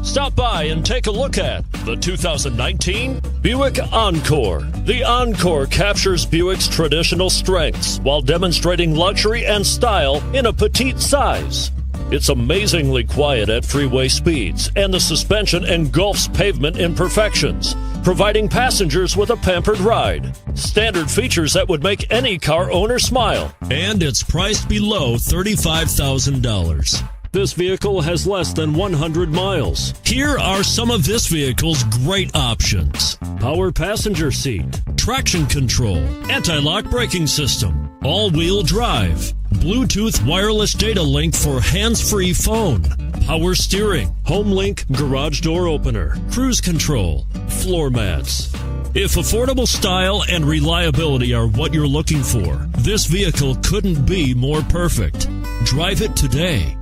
Stop by and take a look at the 2019 Buick Encore. The Encore captures Buick's traditional strengths while demonstrating luxury and style in a petite size. It's amazingly quiet at freeway speeds, and the suspension engulfs pavement imperfections, providing passengers with a pampered ride. Standard features that would make any car owner smile. And it's priced below $35,000. This vehicle has less than 100 miles. Here are some of this vehicle's great options: power passenger seat, traction control, anti-lock braking system, all-wheel drive, Bluetooth wireless data link for hands-free phone, power steering, home link garage door opener, cruise control, floor mats. If affordable style and reliability are what you're looking for, this vehicle couldn't be more perfect. Drive it today.